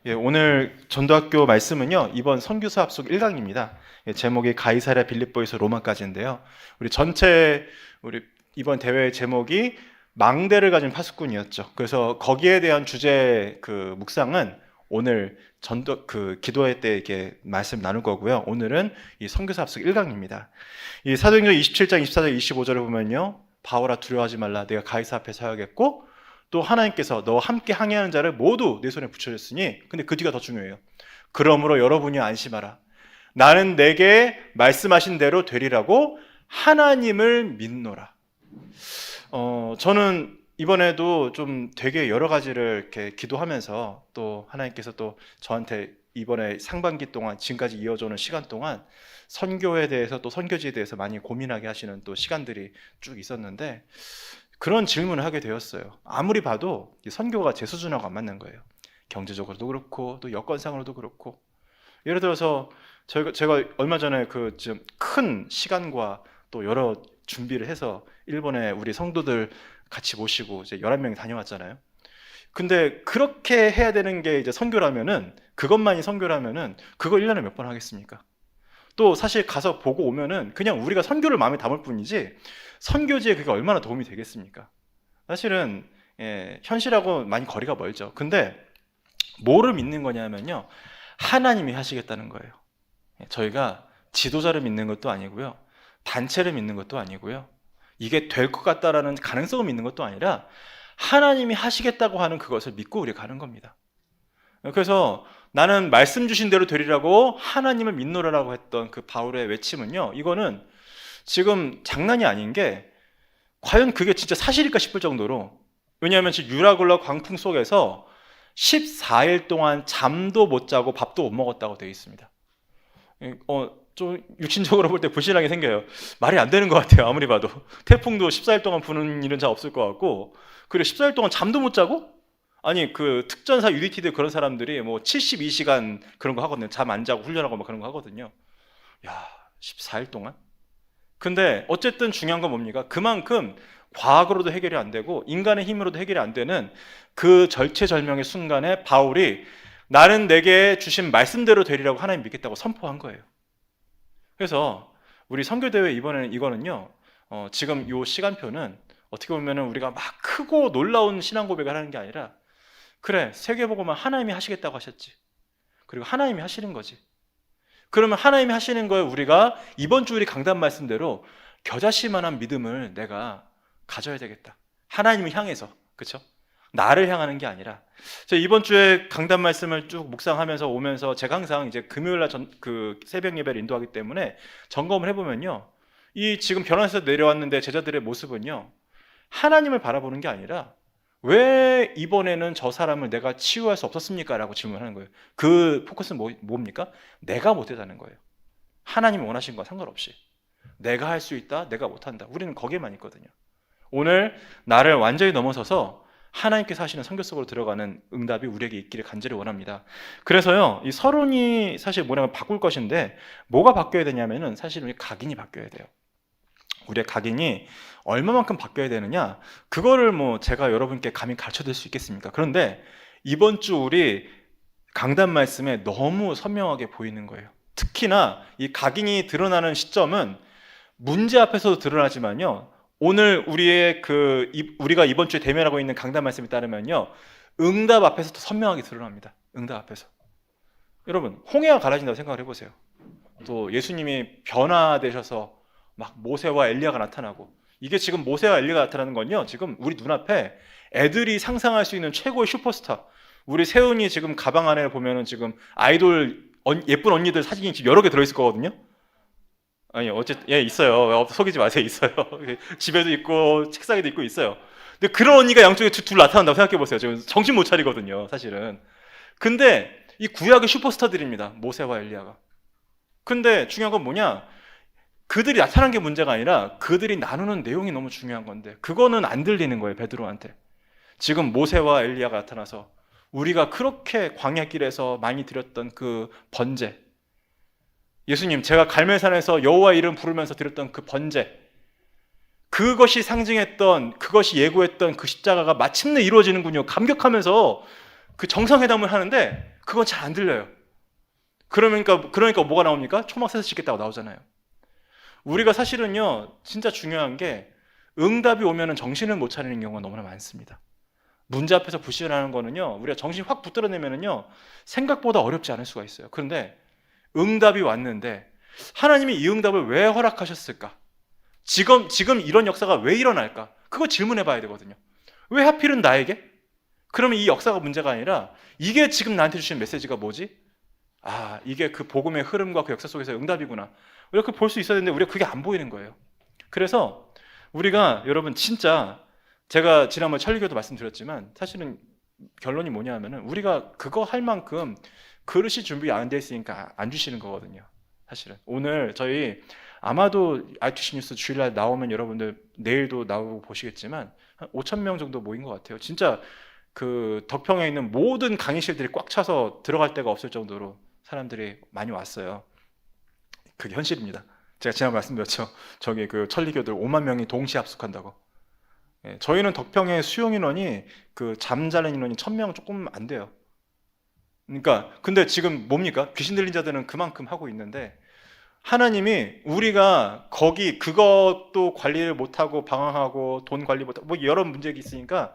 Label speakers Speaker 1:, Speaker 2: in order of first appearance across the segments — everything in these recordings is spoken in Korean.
Speaker 1: 예, 오늘 전도학교 말씀은요, 이번 선교사 합숙 1강입니다. 예, 제목이 가이사랴 빌립보에서 로마까지인데요. 우리 이번 대회의 제목이 망대를 가진 파수꾼이었죠. 그래서 거기에 대한 주제 묵상은 오늘 기도회 때 이렇게 말씀 나눌 거고요. 오늘은 이 선교사 합숙 1강입니다. 이 사도행전 27장 24절 25절을 보면요, 바울아 두려워하지 말라, 내가 가이사 앞에 서야겠고 또 하나님께서 너와 함께 항해하는 자를 모두 내 손에 붙여줬으니, 근데 그 뒤가 더 중요해요. 그러므로 여러분이 안심하라. 나는 내게 말씀하신 대로 되리라고 하나님을 믿노라. 저는 이번에도 좀 되게 여러 가지를 이렇게 기도하면서 또 하나님께서 또 저한테 이번에 상반기 동안 지금까지 이어져오는 시간 동안 선교에 대해서 또 선교지에 대해서 많이 고민하게 하시는 또 시간들이 쭉 있었는데, 그런 질문을 하게 되었어요. 아무리 봐도 선교가 제 수준하고 안 맞는 거예요. 경제적으로도 그렇고 또 여건상으로도 그렇고. 예를 들어서 제가 얼마 전에 좀 큰 시간과 또 여러 준비를 해서 일본에 우리 성도들 같이 모시고 이제 11명이 다녀왔잖아요. 근데 그렇게 해야 되는 게 이제 선교라면은, 그것만이 선교라면은 그거 1년에 몇 번 하겠습니까? 또 사실 가서 보고 오면은 그냥 우리가 선교를 마음에 담을 뿐이지 선교지에 그게 얼마나 도움이 되겠습니까? 사실은 현실하고 많이 거리가 멀죠. 근데 뭐를 믿는 거냐면요, 하나님이 하시겠다는 거예요. 저희가 지도자를 믿는 것도 아니고요, 단체를 믿는 것도 아니고요, 이게 될 것 같다라는 가능성을 믿는 것도 아니라 하나님이 하시겠다고 하는 그것을 믿고 우리가 가는 겁니다. 그래서 나는 말씀 주신 대로 되리라고 하나님을 믿노라라고 했던 그 바울의 외침은요, 이거는 지금 장난이 아닌 게 과연 그게 진짜 사실일까 싶을 정도로, 왜냐하면 지금 유라굴라 광풍 속에서 14일 동안 잠도 못 자고 밥도 못 먹었다고 되어 있습니다. 좀 육신적으로 볼 때 불신하게 생겨요. 말이 안 되는 것 같아요. 아무리 봐도 태풍도 14일 동안 부는 일은 잘 없을 것 같고, 그리고 14일 동안 잠도 못 자고, 아니 그 특전사 UDT들 그런 사람들이 뭐 72시간 그런 거 하거든요. 잠 안 자고 훈련하고 막 그런 거 하거든요. 야, 14일 동안? 근데 어쨌든 중요한 건 뭡니까? 그만큼 과학으로도 해결이 안 되고 인간의 힘으로도 해결이 안 되는 그 절체절명의 순간에 바울이 나는 내게 주신 말씀대로 되리라고 하나님 믿겠다고 선포한 거예요. 그래서 우리 선교대회 이거는요, 지금 이 시간표는 어떻게 보면 우리가 막 크고 놀라운 신앙 고백을 하는 게 아니라, 그래, 세계복음은 하나님이 하시겠다고 하셨지, 그리고 하나님이 하시는 거지. 그러면 하나님이 하시는 거에 우리가 이번 주 우리 강단 말씀대로 겨자씨만한 믿음을 내가 가져야 되겠다. 하나님을 향해서, 그렇죠? 나를 향하는 게 아니라. 제가 이번 주에 강단 말씀을 쭉 묵상하면서 오면서 제가 항상 이제 금요일날 새벽 예배를 인도하기 때문에 점검을 해보면요, 이 지금 변화에서 내려왔는데 제자들의 모습은요, 하나님을 바라보는 게 아니라 왜 이번에는 저 사람을 내가 치유할 수 없었습니까? 라고 질문하는 거예요. 그 포커스는 뭡니까? 내가 못했다는 거예요. 하나님이 원하신 거와 상관없이 내가 할 수 있다, 내가 못한다, 우리는 거기에만 있거든요. 오늘 나를 완전히 넘어서서 하나님께서 하시는 선교 속으로 들어가는 응답이 우리에게 있기를 간절히 원합니다. 그래서요, 이 서론이 사실 뭐냐면 바꿀 것인데, 뭐가 바뀌어야 되냐면은 사실 우리 각인이 바뀌어야 돼요. 우리의 각인이 얼마만큼 바뀌어야 되느냐, 그거를 뭐 제가 여러분께 감히 가르쳐 드릴 수 있겠습니까? 그런데 이번 주 우리 강단 말씀에 너무 선명하게 보이는 거예요. 특히나 이 각인이 드러나는 시점은 문제 앞에서도 드러나지만요, 오늘 우리가 이번 주에 대면하고 있는 강단 말씀에 따르면요, 응답 앞에서도 선명하게 드러납니다. 응답 앞에서. 여러분, 홍해가 갈라진다고 생각을 해보세요. 또 예수님이 변화되셔서 막 모세와 엘리야가 나타나고, 이게 지금 모세와 엘리야가 나타나는 건요, 지금 우리 눈앞에 애들이 상상할 수 있는 최고의 슈퍼스타, 우리 세훈이 지금 가방 안에 보면은 지금 아이돌 예쁜 언니들 사진이 지금 여러 개 들어있을 거거든요. 아니 어쨌든 있어요. 속이지 마세요. 있어요. 집에도 있고 책상에도 있고 있어요. 근데 그런 언니가 양쪽에 둘 나타난다고 생각해 보세요. 지금 정신 못 차리거든요, 사실은. 근데 이 구약의 슈퍼스타들입니다, 모세와 엘리야가. 근데 중요한 건 뭐냐, 그들이 나타난 게 문제가 아니라 그들이 나누는 내용이 너무 중요한 건데, 그거는 안 들리는 거예요, 베드로한테. 지금 모세와 엘리야가 나타나서 우리가 그렇게 광야길에서 많이 드렸던 그 번제, 예수님, 제가 갈멜산에서 여호와 이름 부르면서 드렸던 그 번제, 그것이 상징했던, 그것이 예고했던 그 십자가가 마침내 이루어지는군요. 감격하면서 그 정상회담을 하는데, 그건 잘 안 들려요. 그러니까 뭐가 나옵니까? 초막 세서 짓겠다고 나오잖아요. 우리가 사실은요, 진짜 중요한 게 응답이 오면은 정신을 못 차리는 경우가 너무나 많습니다. 문제 앞에서 불신하는 거는요, 우리가 정신 확 붙들어내면은요, 생각보다 어렵지 않을 수가 있어요. 그런데 응답이 왔는데 하나님이 이 응답을 왜 허락하셨을까? 지금 이런 역사가 왜 일어날까? 그거 질문해 봐야 되거든요. 왜 하필은 나에게? 그러면 이 역사가 문제가 아니라 이게 지금 나한테 주신 메시지가 뭐지? 아, 이게 그 복음의 흐름과 그 역사 속에서 응답이구나. 이렇게 볼 수 있어야 되는데 우리가 그게 안 보이는 거예요. 그래서 우리가 여러분 진짜 제가 지난번 천리교도 말씀드렸지만 사실은 결론이 뭐냐 하면은 우리가 그거 할 만큼 그릇이 준비 안 돼 있으니까 안 주시는 거거든요. 사실은 오늘 저희 아마도 ITC 뉴스 주일날 나오면 여러분들 내일도 나오고 보시겠지만 한 5천 명 정도 모인 것 같아요. 진짜 그 덕평에 있는 모든 강의실들이 꽉 차서 들어갈 데가 없을 정도로 사람들이 많이 왔어요. 그게 현실입니다. 제가 지난번에 말씀드렸죠. 저기 그 천리교들 5만 명이 동시에 합숙한다고. 예, 저희는 덕평의 수용 인원이 그 잠자는 인원이 1,000명 조금 안 돼요. 그러니까 근데 지금 뭡니까? 귀신 들린 자들은 그만큼 하고 있는데 하나님이 우리가 거기 그것도 관리를 못하고 방황하고 돈 관리 못하고 뭐 여러 문제가 있으니까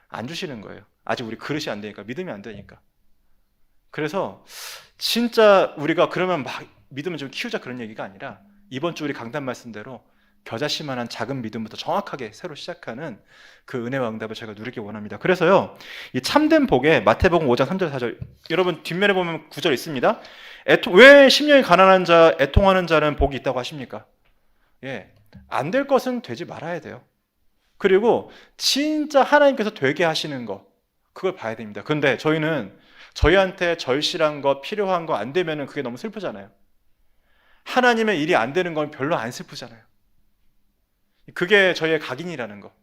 Speaker 1: 안 주시는 거예요. 아직 우리 그릇이 안 되니까, 믿음이 안 되니까. 그래서 진짜 우리가 그러면 막 믿음을 좀 키우자 그런 얘기가 아니라 이번 주 우리 강단 말씀대로 겨자씨만한 작은 믿음부터 정확하게 새로 시작하는 그 은혜와 응답을 제가 누리기 원합니다. 그래서요, 이 참된 복에 마태복음 5장 3절 4절 여러분 뒷면에 보면 9절 있습니다. 왜 심령이 가난한 자, 애통하는 자는 복이 있다고 하십니까? 예, 안 될 것은 되지 말아야 돼요. 그리고 진짜 하나님께서 되게 하시는 거 그걸 봐야 됩니다. 근데 저희는 저희한테 절실한 거 필요한 거 안 되면은 그게 너무 슬프잖아요. 하나님의 일이 안 되는 건 별로 안 슬프잖아요. 그게 저희의 각인이라는 거.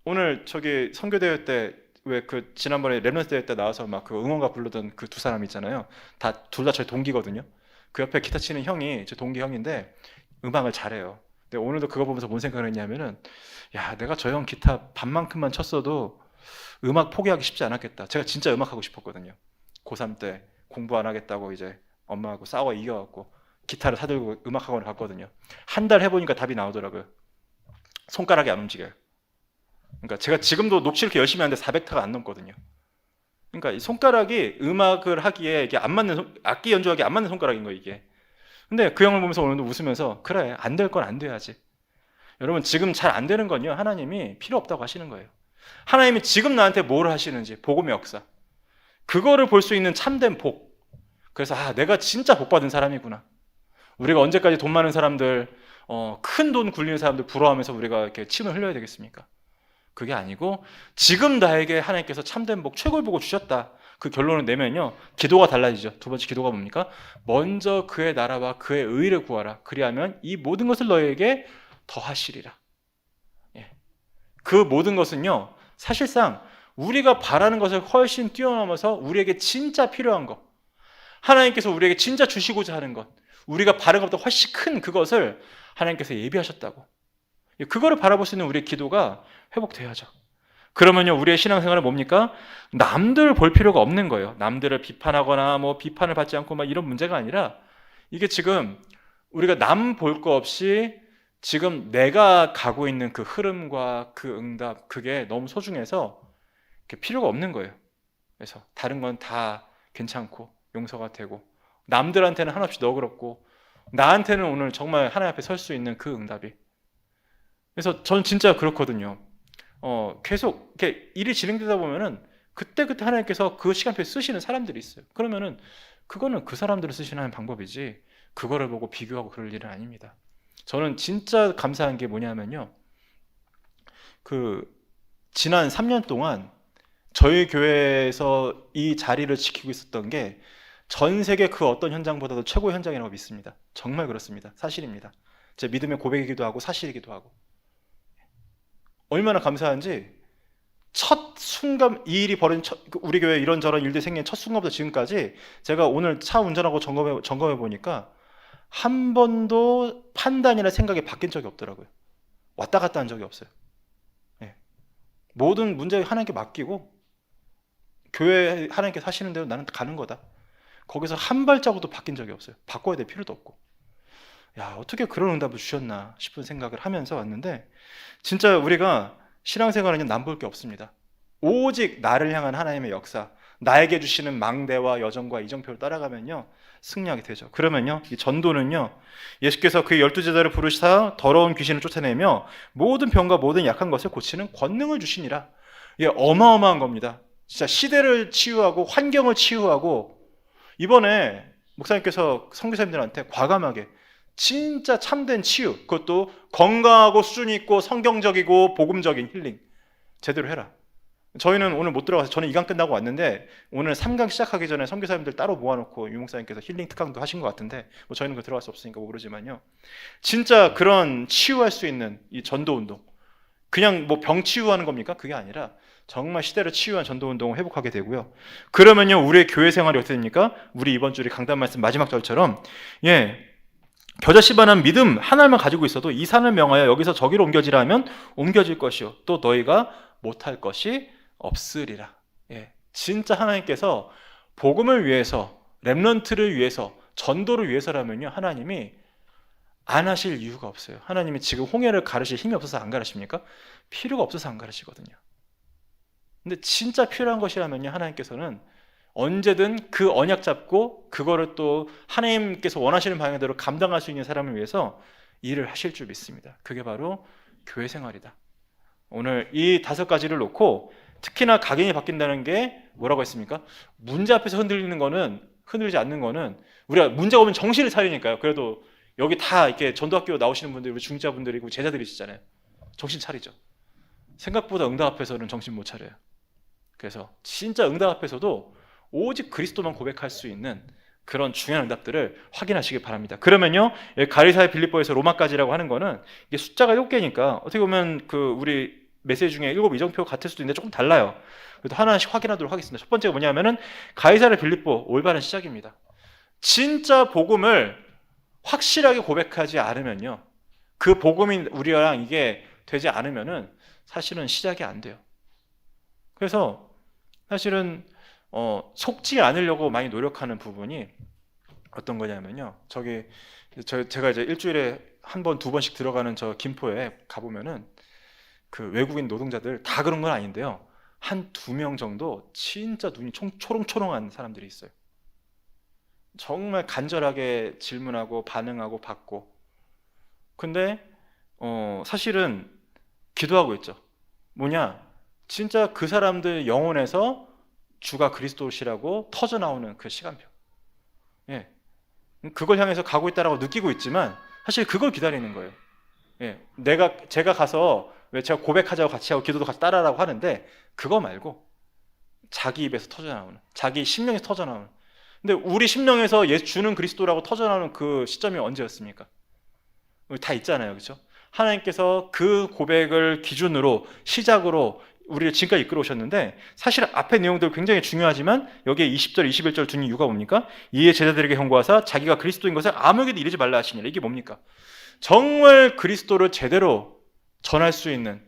Speaker 1: 오늘 저기 선교대회 때 왜 그 지난번에 랩런스 대회 때 나와서 막 그 응원가 부르던 그 두 사람 있잖아요. 둘 다 저희 동기거든요. 그 옆에 기타 치는 형이 제 동기 형인데 음악을 잘해요. 근데 오늘도 그거 보면서 뭔 생각을 했냐면은 야, 내가 저 형 기타 반만큼만 쳤어도 음악 포기하기 쉽지 않았겠다. 제가 진짜 음악 하고 싶었거든요. 고3 때 공부 안 하겠다고 이제 엄마하고 싸워 이겨갖고 기타를 사들고 음악학원을 갔거든요. 한 달 해보니까 답이 나오더라고요. 손가락이 안 움직여요. 그러니까 제가 지금도 녹취 이렇게 열심히 하는데 400타가 안 넘거든요. 그러니까 이 손가락이 음악을 하기에 이게 안 맞는 악기 연주하기에 안 맞는 손가락인 거예요, 이게. 근데 그 형을 보면서 오늘도 웃으면서 그래, 안 될 건 안 돼야지. 여러분 지금 잘 안 되는 건요, 하나님이 필요 없다고 하시는 거예요. 하나님이 지금 나한테 뭘 하시는지 복음의 역사 그거를 볼 수 있는 참된 복. 그래서 내가 진짜 복 받은 사람이구나. 우리가 언제까지 돈 많은 사람들 큰 돈 굴리는 사람들 부러워하면서 우리가 이렇게 침을 흘려야 되겠습니까? 그게 아니고 지금 나에게 하나님께서 참된 복 최고의 복을 주셨다. 그 결론을 내면요, 기도가 달라지죠. 두 번째 기도가 뭡니까? 먼저 그의 나라와 그의 의를 구하라. 그리하면 이 모든 것을 너에게 더하시리라. 예. 그 모든 것은요, 사실상 우리가 바라는 것을 훨씬 뛰어넘어서 우리에게 진짜 필요한 것, 하나님께서 우리에게 진짜 주시고자 하는 것, 우리가 바라는 것보다 훨씬 큰 그것을 하나님께서 예비하셨다고. 그거를 바라볼 수 있는 우리의 기도가 회복돼야죠. 그러면요, 우리의 신앙생활은 뭡니까? 남들 볼 필요가 없는 거예요. 남들을 비판하거나 뭐 비판을 받지 않고 막 이런 문제가 아니라 이게 지금 우리가 남 볼 거 없이 지금 내가 가고 있는 그 흐름과 그 응답, 그게 너무 소중해서 필요가 없는 거예요. 그래서 다른 건 다 괜찮고 용서가 되고 남들한테는 한없이 너그럽고 나한테는 오늘 정말 하나님 앞에 설 수 있는 그 응답이. 그래서 저는 진짜 그렇거든요. 계속 이렇게 일이 진행되다 보면은 그때그때 하나님께서 그 시간표에 쓰시는 사람들이 있어요. 그러면은 그거는 그 사람들을 쓰시는 방법이지 그거를 보고 비교하고 그럴 일은 아닙니다. 저는 진짜 감사한 게 뭐냐면요, 그 지난 3년 동안 저희 교회에서 이 자리를 지키고 있었던 게 전 세계 그 어떤 현장보다도 최고의 현장이라고 믿습니다. 정말 그렇습니다. 사실입니다. 제 믿음의 고백이기도 하고 사실이기도 하고. 얼마나 감사한지 첫 순간 이 일이 벌어진 우리 교회 이런저런 일들이 생긴 첫 순간부터 지금까지 제가 오늘 차 운전하고 점검해 보니까 한 번도 판단이나 생각이 바뀐 적이 없더라고요. 왔다 갔다 한 적이 없어요. 네. 모든 문제 하나님께 맡기고 교회 하나님께서 하시는 대로 나는 가는 거다. 거기서 한 발자국도 바뀐 적이 없어요. 바꿔야 될 필요도 없고. 야, 어떻게 그런 응답을 주셨나 싶은 생각을 하면서 왔는데, 진짜 우리가 신앙생활은 남볼 게 없습니다. 오직 나를 향한 하나님의 역사, 나에게 주시는 망대와 여정과 이정표를 따라가면요 승리하게 되죠. 그러면요 이 전도는요, 예수께서 그 12제자를 부르시사 더러운 귀신을 쫓아내며 모든 병과 모든 약한 것을 고치는 권능을 주시니라. 이게 어마어마한 겁니다. 진짜 시대를 치유하고 환경을 치유하고, 이번에 목사님께서 선교사님들한테 과감하게 진짜 참된 치유, 그것도 건강하고 수준 있고 성경적이고 복음적인 힐링 제대로 해라. 저희는 오늘 못 들어가서, 저는 2강 끝나고 왔는데 오늘 3강 시작하기 전에 선교사님들 따로 모아놓고 유목사님께서 힐링 특강도 하신 것 같은데, 뭐 저희는 그 들어갈 수 없으니까 모르지만요, 진짜 그런 치유할 수 있는 이 전도운동, 그냥 뭐 병 치유하는 겁니까? 그게 아니라 정말 시대를 치유한 전도운동을 회복하게 되고요. 그러면요 우리의 교회 생활이 어떻게 됩니까? 우리 이번 주에 강단 말씀 마지막 절처럼 겨자씨만한 믿음 하나만 가지고 있어도 이 산을 명하여 여기서 저기로 옮겨지라 하면 옮겨질 것이요 또 너희가 못할 것이 없으리라. 진짜 하나님께서 복음을 위해서, 렘넌트를 위해서, 전도를 위해서라면요 하나님이 안 하실 이유가 없어요. 하나님이 지금 홍해를 가르칠 힘이 없어서 안 가르칩니까? 필요가 없어서 안 가르치거든요. 근데 진짜 필요한 것이라면요 하나님께서는 언제든 그 언약 잡고 그거를 또 하나님께서 원하시는 방향대로 감당할 수 있는 사람을 위해서 일을 하실 줄 믿습니다. 그게 바로 교회 생활이다. 오늘 이 5가지를 놓고 특히나 각인이 바뀐다는 게 뭐라고 했습니까? 문제 앞에서 흔들리지 않는 거는, 우리가 문제가 오면 정신을 차리니까요. 그래도 여기 다 이렇게 전도학교 나오시는 분들이 우리 중자분들이고 제자들이시잖아요. 정신 차리죠. 생각보다 응답 앞에서는 정신 못 차려요. 그래서 진짜 응답 앞에서도 오직 그리스도만 고백할 수 있는 그런 중요한 응답들을 확인하시기 바랍니다. 그러면요 가리사의 빌립보에서 로마까지라고 하는 거는 이게 숫자가 7개니까 어떻게 보면 그 우리 메시지 중에 7 이정표 같을 수도 있는데 조금 달라요. 그래도 하나씩 확인하도록 하겠습니다. 첫 번째가 뭐냐면은 가이사랴 빌립보 올바른 시작입니다. 진짜 복음을 확실하게 고백하지 않으면요, 그 복음이 우리랑 이게 되지 않으면은 사실은 시작이 안 돼요. 그래서 사실은 속지 않으려고 많이 노력하는 부분이 어떤 거냐면요, 제가 이제 일주일에 한 번, 2번씩 들어가는 저 김포에 가보면은 그 외국인 노동자들 다 그런 건 아닌데요, 한 2명 정도 진짜 눈이 초롱초롱한 사람들이 있어요. 정말 간절하게 질문하고 반응하고 받고. 근데 사실은 기도하고 있죠. 뭐냐, 진짜 그 사람들 영혼에서 주가 그리스도시라고 터져나오는 그 시간표, 그걸 향해서 가고 있다라고 느끼고 있지만 사실 그걸 기다리는 거예요. 제가 가서 왜 제가 고백하자고 같이 하고 기도도 같이 따라라고 하는데, 그거 말고 자기 입에서 터져나오는, 자기 심령에서 터져나오는. 근데 우리 심령에서 예수 주는 그리스도라고 터져나오는 그 시점이 언제였습니까? 다 있잖아요, 그렇죠? 하나님께서 그 고백을 기준으로, 시작으로 우리를 지금까지 이끌어 오셨는데, 사실 앞의 내용들 굉장히 중요하지만 여기에 20절, 21절 둔 이유가 뭡니까? 이에 제자들에게 경고하사 자기가 그리스도인 것을 아무에게도 이르지 말라 하시니라. 이게 뭡니까? 정말 그리스도를 제대로 전할 수 있는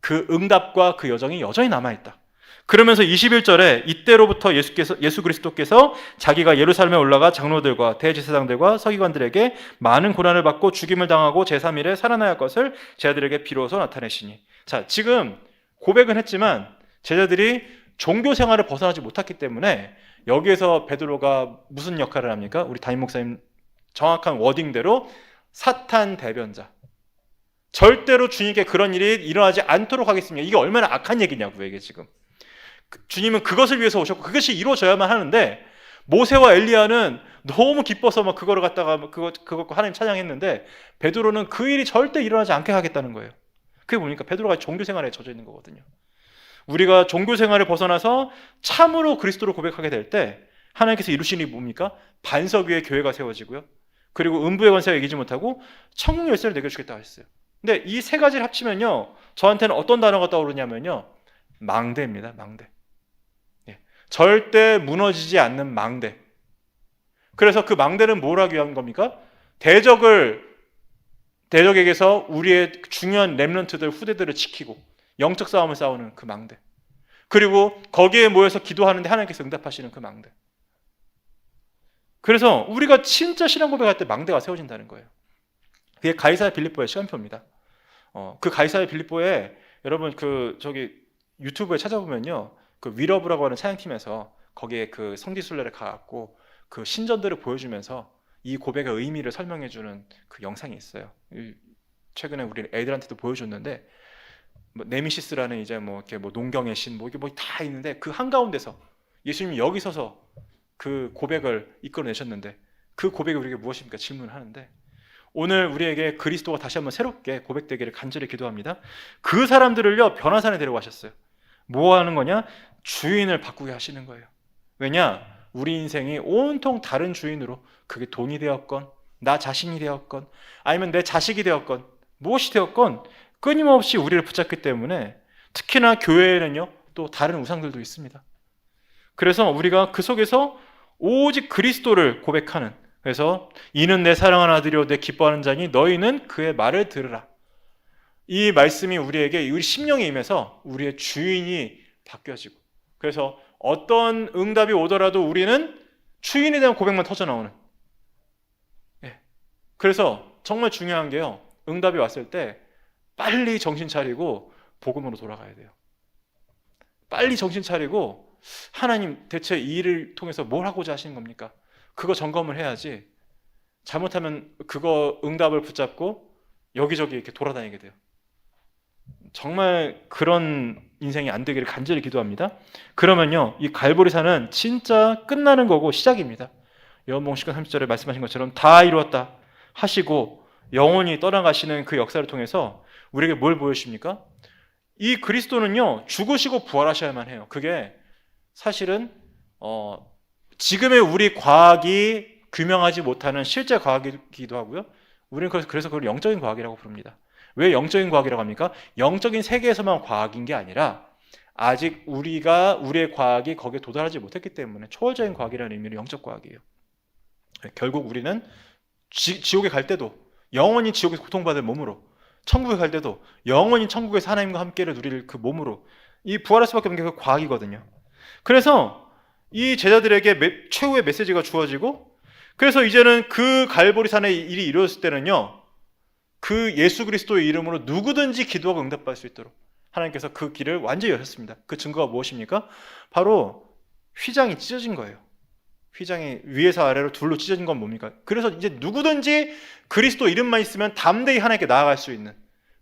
Speaker 1: 그 응답과 그 여정이 여전히 남아있다. 그러면서 21절에 이때로부터 예수 그리스도께서 자기가 예루살렘에 올라가 장로들과 대제사장들과 서기관들에게 많은 고난을 받고 죽임을 당하고 제3일에 살아나야 할 것을 제자들에게 비로소 나타내시니. 자, 지금 고백은 했지만 제자들이 종교 생활을 벗어나지 못했기 때문에 여기에서 베드로가 무슨 역할을 합니까? 우리 담임 목사님 정확한 워딩대로 사탄 대변자. 절대로 주님께 그런 일이 일어나지 않도록 하겠습니다. 이게 얼마나 악한 얘기냐고요, 이게 지금. 주님은 그것을 위해서 오셨고 그것이 이루어져야만 하는데, 모세와 엘리야는 너무 기뻐서 막 그거를 갖다가 그거 하나님 찬양했는데, 베드로는 그 일이 절대 일어나지 않게 하겠다는 거예요. 그게 뭡니까? 베드로가 종교 생활에 젖어 있는 거거든요. 우리가 종교 생활을 벗어나서 참으로 그리스도를 고백하게 될 때 하나님께서 이루신 일이 뭡니까? 반석 위에 교회가 세워지고요, 그리고 음부의 권세가 이기지 못하고 천국 열쇠를 내게 주겠다고 했어요. 근데 이 3가지를 합치면요, 저한테는 어떤 단어가 떠오르냐면요, 망대입니다. 망대. 절대 무너지지 않는 망대. 그래서 그 망대는 뭘 하기 위한 겁니까? 대적에게서 우리의 중요한 렘넌트들, 후대들을 지키고 영적 싸움을 싸우는 그 망대. 그리고 거기에 모여서 기도하는데 하나님께서 응답하시는 그 망대. 그래서 우리가 진짜 신앙 고백할 때 망대가 세워진다는 거예요. 그게 가이사야 빌립보의 시간표입니다. 그 가이사야 빌립보에 여러분 저기 유튜브에 찾아보면요, 그 위러브라고 하는 찬양팀에서 거기에 그 성지순례를 가갖고 그 신전들을 보여주면서 이 고백의 의미를 설명해주는 그 영상이 있어요. 최근에 우리 애들한테도 보여줬는데, 뭐 네미시스라는 이제 뭐 이렇게 뭐 농경의 신 뭐 이게 뭐 다 있는데 그 한가운데서 예수님이 여기 서서 그 고백을 이끌어내셨는데 그 고백이 우리에게 무엇입니까? 질문을 하는데, 오늘 우리에게 그리스도가 다시 한번 새롭게 고백되기를 간절히 기도합니다. 그 사람들을요 변화산에 데려가셨어요. 뭐 하는 거냐? 주인을 바꾸게 하시는 거예요. 왜냐? 우리 인생이 온통 다른 주인으로, 그게 돈이 되었건 나 자신이 되었건 아니면 내 자식이 되었건 무엇이 되었건 끊임없이 우리를 붙잡기 때문에, 특히나 교회에는요 또 다른 우상들도 있습니다. 그래서 우리가 그 속에서 오직 그리스도를 고백하는, 그래서 이는 내 사랑하는 아들이요 내 기뻐하는 자니 너희는 그의 말을 들으라. 이 말씀이 우리에게 우리 심령에 임해서 우리의 주인이 바뀌어지고, 그래서 어떤 응답이 오더라도 우리는 주인에 대한 고백만 터져 나오는. 그래서 정말 중요한 게요, 응답이 왔을 때 빨리 정신 차리고 복음으로 돌아가야 돼요. 빨리 정신 차리고 하나님 대체 이 일을 통해서 뭘 하고자 하시는 겁니까? 그거 점검을 해야지, 잘못하면 그거 응답을 붙잡고 여기저기 이렇게 돌아다니게 돼요. 정말 그런 인생이 안 되기를 간절히 기도합니다. 그러면요 이 갈보리산은 진짜 끝나는 거고 시작입니다. 요한복음 10장 30절에 말씀하신 것처럼 다 이루었다 하시고 영원히 떠나가시는 그 역사를 통해서 우리에게 뭘 보여주십니까? 이 그리스도는요 죽으시고 부활하셔야만 해요. 그게 사실은 지금의 우리 과학이 규명하지 못하는 실제 과학이기도 하고요, 우리는 그래서 그걸 영적인 과학이라고 부릅니다. 왜 영적인 과학이라고 합니까? 영적인 세계에서만 과학인 게 아니라 아직 우리의 과학이 거기에 도달하지 못했기 때문에 초월적인 과학이라는 의미로 영적 과학이에요. 결국 우리는 지옥에 갈 때도 영원히 지옥에서 고통받을 몸으로, 천국에 갈 때도 영원히 천국에서 하나님과 함께를 누릴 그 몸으로 이 부활할 수밖에 없는 게 그 과학이거든요. 그래서 이 제자들에게 최후의 메시지가 주어지고, 그래서 이제는 그 갈보리산의 일이 이루어졌을 때는요 그 예수 그리스도의 이름으로 누구든지 기도하고 응답받을 수 있도록 하나님께서 그 길을 완전히 여셨습니다. 그 증거가 무엇입니까? 바로 휘장이 찢어진 거예요. 휘장이 위에서 아래로 둘로 찢어진 건 뭡니까? 그래서 이제 누구든지 그리스도 이름만 있으면 담대히 하나님께 나아갈 수 있는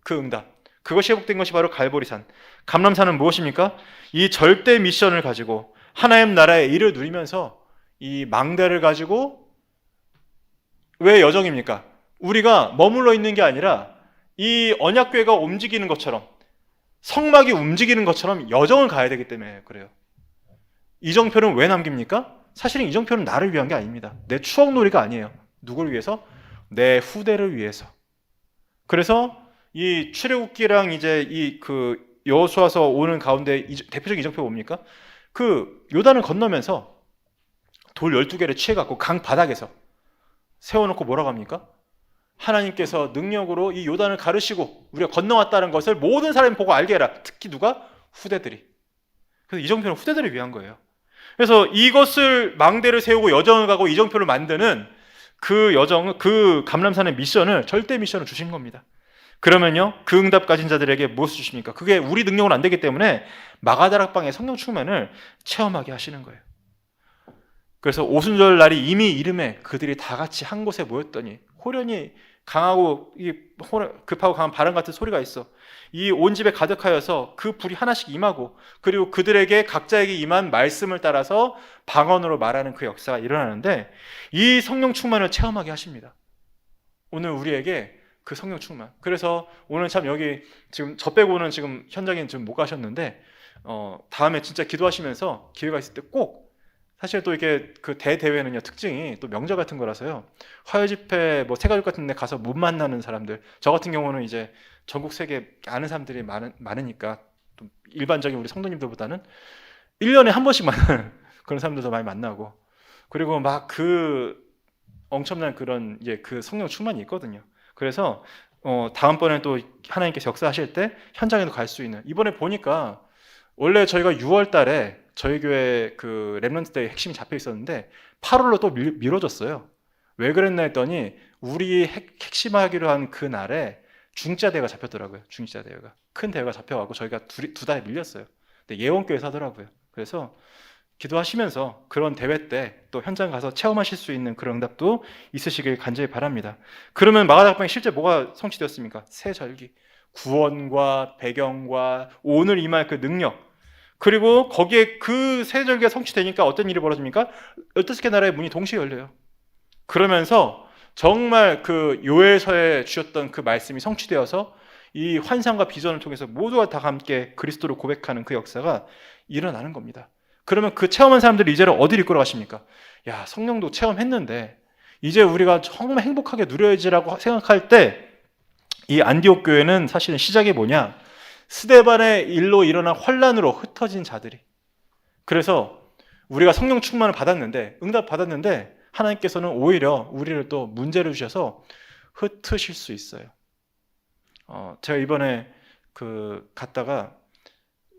Speaker 1: 그 응답, 그것이 회복된 것이 바로 갈보리산. 감람산은 무엇입니까? 이 절대 미션을 가지고 하나님 나라의 일을 누리면서 이 망대를 가지고, 왜 여정입니까? 우리가 머물러 있는 게 아니라 이 언약궤가 움직이는 것처럼, 성막이 움직이는 것처럼 여정을 가야 되기 때문에 그래요. 이정표는 왜 남깁니까? 사실은 이정표는 나를 위한 게 아닙니다. 내 추억놀이가 아니에요. 누구를 위해서? 내 후대를 위해서. 그래서 이 출애굽기랑 이제 이 그 여호수아서 오는 가운데 대표적인 이정표가 뭡니까? 그 요단을 건너면서 돌 12개를 취해갖고 강 바닥에서 세워놓고 뭐라고 합니까? 하나님께서 능력으로 이 요단을 가르시고 우리가 건너왔다는 것을 모든 사람이 보고 알게 해라. 특히 누가? 후대들이. 그래서 이정표는 후대들을 위한 거예요. 그래서 이것을 망대를 세우고 여정을 가고 이정표를 만드는 그 여정, 그 감람산의 미션을, 절대 미션을 주신 겁니다. 그러면요 그 응답 가진 자들에게 무엇을 주십니까? 그게 우리 능력은 안 되기 때문에 마가다락방의 성령 충만을 체험하게 하시는 거예요. 그래서 오순절 날이 이미 이름에 그들이 다 같이 한 곳에 모였더니 호련히 강하고 급하고 강한 바람 같은 소리가 있어. 이 온 집에 가득하여서 그 불이 하나씩 임하고, 그리고 그들에게 각자에게 임한 말씀을 따라서 방언으로 말하는 그 역사가 일어나는데, 이 성령 충만을 체험하게 하십니다. 오늘 우리에게 그 성령 충만. 그래서 오늘 참 여기 지금 저 빼고는 지금 현장에 좀 못 가셨는데 다음에 진짜 기도하시면서 기회가 있을 때 꼭, 사실 또 이게 그 대대회는요 특징이 또 명절 같은 거라서요, 화요 집회 뭐 새가족 같은 데 가서 못 만나는 사람들, 저 같은 경우는 이제 전국 세계 아는 사람들이 많으니까 또 일반적인 우리 성도님들보다는 1년에 한 번씩 만나는 그런 사람들도 많이 만나고, 그리고 막 그 엄청난 그런 이제 그 성령 충만이 있거든요. 그래서 다음번에 또 하나님께서 역사하실 때 현장에도 갈 수 있는, 이번에 보니까 원래 저희가 6월 달에 저희 교회 그 렘넌트 데이 핵심이 잡혀 있었는데 8월로 또 미뤄졌어요. 왜 그랬나 했더니 우리 핵심하기로 한 그 날에 중짜 대회가 잡혔더라고요. 중짜 대회가 큰 대회가 잡혀가고 저희가 두 달에 밀렸어요. 근데 예원교회에서 하더라고요. 그래서 기도하시면서 그런 대회 때 또 현장 가서 체험하실 수 있는 그런 응답도 있으시길 간절히 바랍니다. 그러면 마가다락방에 실제 뭐가 성취되었습니까? 새 절기, 구원과 배경과 오늘 임할 그 능력, 그리고 거기에 그 새 절기가 성취되니까 어떤 일이 벌어집니까? 15개 나라의 문이 동시에 열려요. 그러면서 정말 그 요엘서에 주셨던 그 말씀이 성취되어서 이 환상과 비전을 통해서 모두가 다 함께 그리스도를 고백하는 그 역사가 일어나는 겁니다. 그러면 그 체험한 사람들이 이제는 어디를 이끌어 가십니까? 야, 성령도 체험했는데 이제 우리가 정말 행복하게 누려야지라고 생각할 때 이 안디옥 교회는 사실은 시작이 뭐냐? 스데반의 일로 일어난 혼란으로 흩어진 자들이, 그래서 우리가 성령 충만을 받았는데, 응답 받았는데 하나님께서는 오히려 우리를 또 문제를 주셔서 흩으실 수 있어요. 제가 이번에 갔다가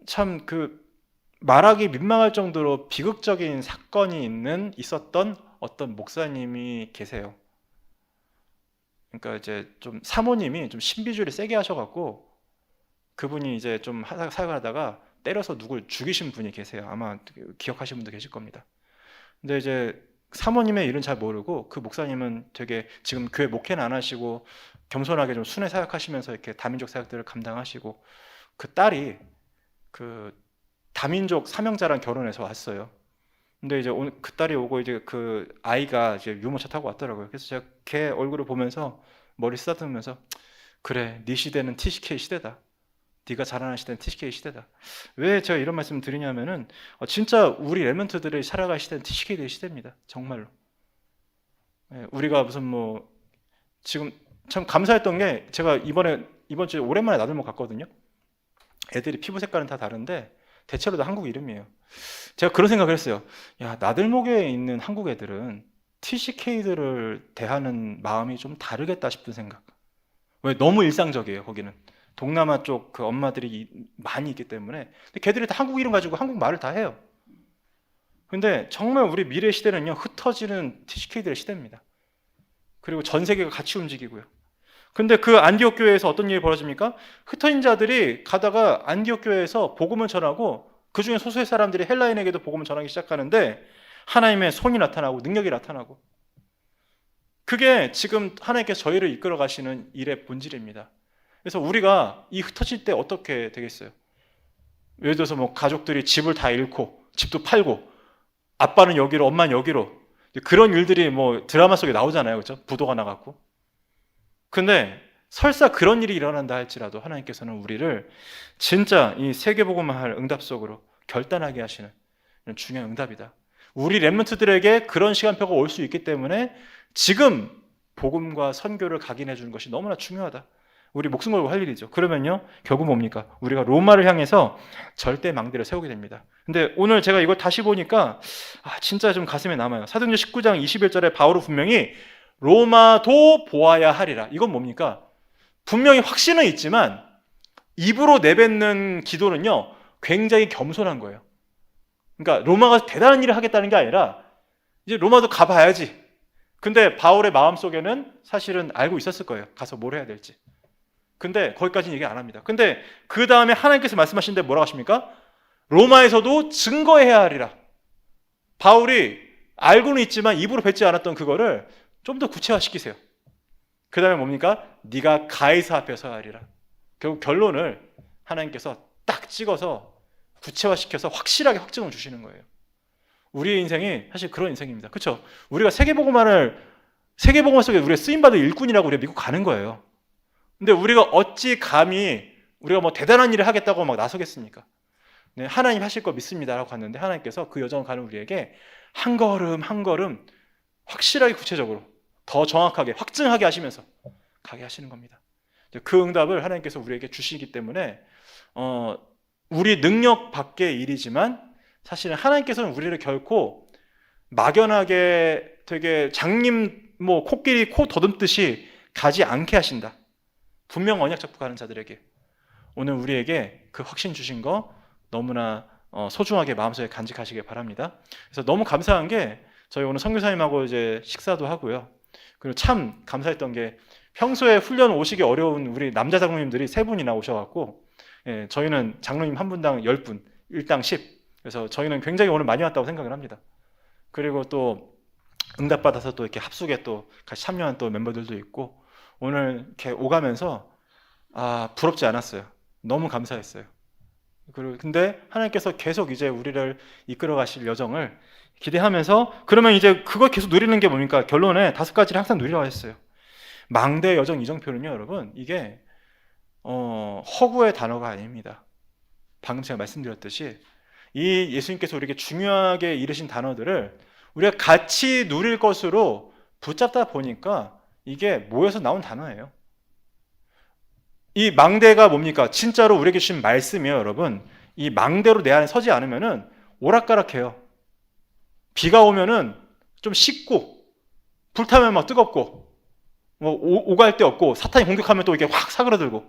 Speaker 1: 참 말하기 민망할 정도로 비극적인 사건이 있었던 어떤 목사님이 계세요. 그러니까 이제 좀 사모님이 좀 신비주의를 세게 하셔갖고 그분이 이제 좀 사역을 하다가 때려서 누굴 죽이신 분이 계세요. 아마 기억하시는 분도 계실 겁니다. 근데 이제 사모님의 일은 잘 모르고 그 목사님은 되게 지금 교회 목회는 안 하시고 겸손하게 좀 순회 사역하시면서 이렇게 다민족 사역들을 감당하시고, 그 딸이 그 다민족 사명자랑 결혼해서 왔어요. 근데 이제 오늘 그 딸이 오고 이제 그 아이가 이제 유모차 타고 왔더라고요. 그래서 제가 걔 얼굴을 보면서 머리 쓰다듬으면서 그래, 네 시대는 TCK 시대다. 네가 자라는 시대는 TCK 시대다. 왜 제가 이런 말씀을 드리냐면은 진짜 우리 렘넌트들이 살아갈 시대는 TCK 시대입니다. 정말로. 우리가 무슨 뭐 지금 참 감사했던 게, 제가 이번 주에 오랜만에 나들목 갔거든요. 애들이 피부 색깔은 다 다른데 대체로 다 한국 이름이에요. 제가 그런 생각을 했어요. 야, 나들목에 있는 한국 애들은 TCK들을 대하는 마음이 좀 다르겠다 싶은 생각. 왜? 너무 일상적이에요. 거기는 동남아 쪽 그 엄마들이 많이 있기 때문에. 근데 걔들이 다 한국 이름 가지고 한국 말을 다 해요. 근데 정말 우리 미래 시대는요, 흩어지는 TCK들의 시대입니다. 그리고 전 세계가 같이 움직이고요. 근데 그 안디옥 교회에서 어떤 일이 벌어집니까? 흩어진 자들이 가다가 안디옥 교회에서 복음을 전하고, 그 중에 소수의 사람들이 헬라인에게도 복음을 전하기 시작하는데 하나님의 손이 나타나고 능력이 나타나고, 그게 지금 하나님께서 저희를 이끌어 가시는 일의 본질입니다. 그래서 우리가 이 흩어질 때 어떻게 되겠어요? 예를 들어서 뭐 가족들이 집을 다 잃고 집도 팔고 아빠는 여기로 엄마는 여기로, 그런 일들이 뭐 드라마 속에 나오잖아요. 그렇죠? 부도가 나갔고. 근데 설사 그런 일이 일어난다 할지라도 하나님께서는 우리를 진짜 이 세계복음을 할 응답 속으로 결단하게 하시는 이런 중요한 응답이다. 우리 렘넌트들에게 그런 시간표가 올 수 있기 때문에 지금 복음과 선교를 각인해 주는 것이 너무나 중요하다. 우리 목숨 걸고 할 일이죠. 그러면요, 결국 뭡니까? 우리가 로마를 향해서 절대 망대를 세우게 됩니다. 근데 오늘 제가 이걸 다시 보니까 진짜 좀 가슴에 남아요. 사도행전 19장 21절에 바울은 분명히 로마도 보아야 하리라. 이건 뭡니까? 분명히 확신은 있지만 입으로 내뱉는 기도는요, 굉장히 겸손한 거예요. 그러니까 로마가 대단한 일을 하겠다는 게 아니라 이제 로마도 가봐야지. 근데 바울의 마음속에는 사실은 알고 있었을 거예요. 가서 뭘 해야 될지. 근데 거기까지는 얘기 안 합니다. 근데 그 다음에 하나님께서 말씀하시는데 뭐라고 하십니까? 로마에서도 증거해야 하리라. 바울이 알고는 있지만 입으로 뱉지 않았던 그거를 좀 더 구체화시키세요. 그 다음에 뭡니까? 네가 가이사 앞에 서야 하리라. 결국 결론을 하나님께서 딱 찍어서 구체화시켜서 확실하게 확증을 주시는 거예요. 우리의 인생이 사실 그런 인생입니다. 그렇죠? 우리가 세계복음화 속에 우리가 쓰임받을 일꾼이라고 우리가 믿고 가는 거예요. 근데 우리가 어찌 감히 우리가 뭐 대단한 일을 하겠다고 막 나서겠습니까? 네, 하나님 하실 거 믿습니다 라고 갔는데 하나님께서 그 여정을 가는 우리에게 한 걸음 한 걸음 확실하게 구체적으로 더 정확하게 확증하게 하시면서 가게 하시는 겁니다. 그 응답을 하나님께서 우리에게 주시기 때문에 우리 능력 밖의 일이지만 사실은 하나님께서는 우리를 결코 막연하게 되게 장님 뭐 코끼리 코 더듬듯이 가지 않게 하신다. 분명 언약 잡고 가는 자들에게 오늘 우리에게 그 확신 주신 거 너무나 소중하게 마음속에 간직하시길 바랍니다. 그래서 너무 감사한 게 저희 오늘 선교사님하고 이제 식사도 하고요. 그리고 참 감사했던 게 평소에 훈련 오시기 어려운 우리 남자 장로님들이 3분이나 오셔갖고 저희는 장로님 한 분당 10분, 1당 10. 그래서 저희는 굉장히 오늘 많이 왔다고 생각을 합니다. 그리고 또 응답받아서 또 이렇게 합숙에 또 같이 참여한 또 멤버들도 있고 오늘 이렇게 오가면서 부럽지 않았어요. 너무 감사했어요. 근데 하나님께서 계속 이제 우리를 이끌어 가실 여정을 기대하면서 그러면 이제 그걸 계속 누리는 게 뭡니까? 결론에 5가지를 항상 누리라고 했어요. 망대 여정 이정표는요, 여러분, 이게 허구의 단어가 아닙니다. 방금 제가 말씀드렸듯이 이 예수님께서 우리에게 중요하게 이르신 단어들을 우리가 같이 누릴 것으로 붙잡다 보니까 이게 모여서 나온 단어예요. 이 망대가 뭡니까? 진짜로 우리에게 주신 말씀이에요, 여러분. 이 망대로 내 안에 서지 않으면은 오락가락해요. 비가 오면은 좀 식고, 불타면 막 뜨겁고, 뭐 오갈 데 없고, 사탄이 공격하면 또 이게 확 사그라들고.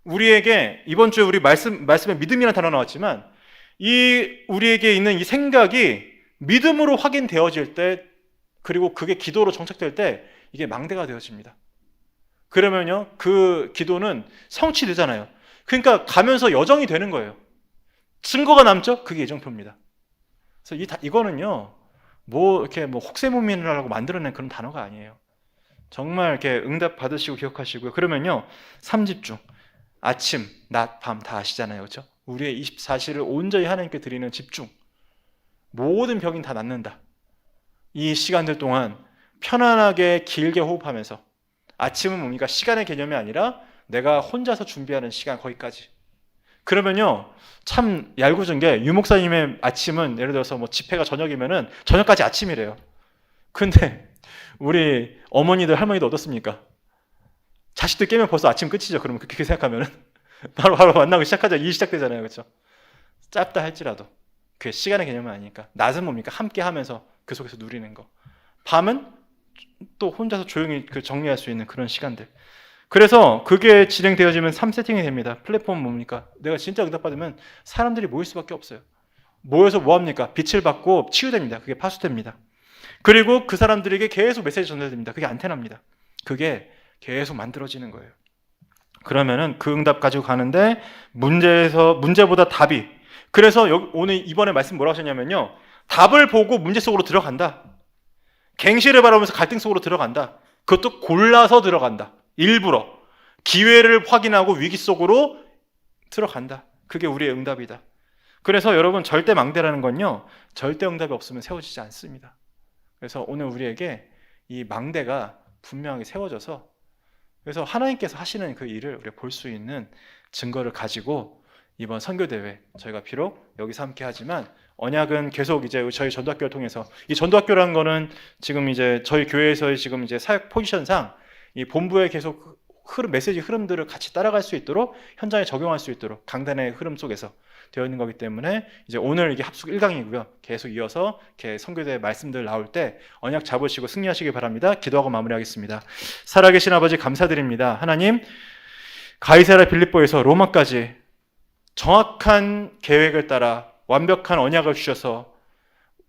Speaker 1: 우리에게 이번 주에 우리 말씀에 믿음이라는 단어 나왔지만, 우리에게 있는 이 생각이 믿음으로 확인되어질 때, 그리고 그게 기도로 정착될 때 이게 망대가 되어집니다. 그러면요, 그 기도는 성취되잖아요. 그러니까 가면서 여정이 되는 거예요. 증거가 남죠? 그게 예정표입니다. 그래서 이거는요, 이렇게 혹세무민이라고 만들어낸 그런 단어가 아니에요. 정말 이렇게 응답 받으시고 기억하시고요. 그러면요, 3집중. 아침, 낮, 밤 다 아시잖아요. 그렇죠? 우리의 24시를 온전히 하나님께 드리는 집중. 모든 병이 다 낫는다. 이 시간들 동안 편안하게 길게 호흡하면서 아침은 뭡니까? 시간의 개념이 아니라 내가 혼자서 준비하는 시간 거기까지. 그러면요, 참 얄궂은 게 유목사님의 아침은 예를 들어서 집회가 저녁이면은 저녁까지 아침이래요. 근데 우리 어머니들 할머니도 어떻습니까? 자식들 깨면 벌써 아침 끝이죠. 그러면 그렇게 생각하면은 바로 만나고 시작하자. 일 시작되잖아요. 그렇죠? 짧다 할지라도 그게 시간의 개념은 아니니까. 낮은 뭡니까? 함께 하면서 그 속에서 누리는 거. 밤은 또 혼자서 조용히 정리할 수 있는 그런 시간들. 그래서 그게 진행되어지면 3세팅이 됩니다. 플랫폼 뭡니까? 내가 진짜 응답받으면 사람들이 모일 수밖에 없어요. 모여서 뭐합니까? 빛을 받고 치유됩니다. 그게 파수됩니다. 그리고 그 사람들에게 계속 메시지 전달됩니다. 그게 안테나입니다. 그게 계속 만들어지는 거예요. 그러면은 그 응답 가지고 가는데 문제보다 답이. 그래서 오늘 이번에 말씀 뭐라고 하셨냐면요, 답을 보고 문제 속으로 들어간다. 갱시를 바라보면서 갈등 속으로 들어간다. 그것도 골라서 들어간다. 일부러 기회를 확인하고 위기 속으로 들어간다. 그게 우리의 응답이다. 그래서 여러분, 절대 망대라는 건요, 절대 응답이 없으면 세워지지 않습니다. 그래서 오늘 우리에게 이 망대가 분명하게 세워져서, 그래서 하나님께서 하시는 그 일을 우리가 볼 수 있는 증거를 가지고 이번 선교대회, 저희가 비록 여기서 함께 하지만 언약은 계속 이제 저희 전도학교를 통해서, 이 전도학교라는 거는 지금 이제 저희 교회에서의 지금 이제 사역 포지션상 이 본부의 계속 메시지 흐름들을 같이 따라갈 수 있도록, 현장에 적용할 수 있도록 강단의 흐름 속에서 되어 있는 거기 때문에 이제 오늘 이게 합숙 1강이고요. 계속 이어서 이렇게 선교대 말씀들 나올 때 언약 잡으시고 승리하시기 바랍니다. 기도하고 마무리하겠습니다. 살아계신 아버지 감사드립니다. 하나님, 가이사랴 빌립보에서 로마까지 정확한 계획을 따라 완벽한 언약을 주셔서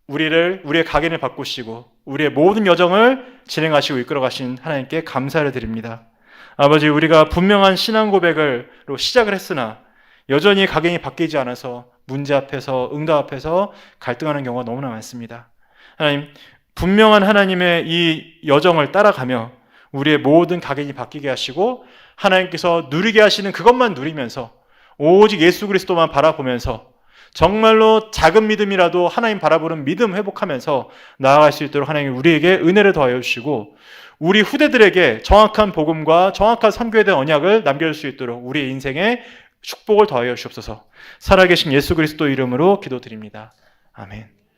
Speaker 1: 우리의 각인을 바꾸시고 우리의 모든 여정을 진행하시고 이끌어가신 하나님께 감사를 드립니다. 아버지, 우리가 분명한 신앙 고백으로 시작을 했으나 여전히 각인이 바뀌지 않아서 문제 앞에서, 응답 앞에서 갈등하는 경우가 너무나 많습니다. 하나님, 분명한 하나님의 이 여정을 따라가며 우리의 모든 각인이 바뀌게 하시고 하나님께서 누리게 하시는 그것만 누리면서 오직 예수 그리스도만 바라보면서 정말로 작은 믿음이라도 하나님 바라보는 믿음 회복하면서 나아갈 수 있도록 하나님 우리에게 은혜를 더하여 주시고 우리 후대들에게 정확한 복음과 정확한 선교에 대한 언약을 남겨줄 수 있도록 우리의 인생에 축복을 더하여 주옵소서. 살아계신 예수 그리스도 이름으로 기도드립니다. 아멘.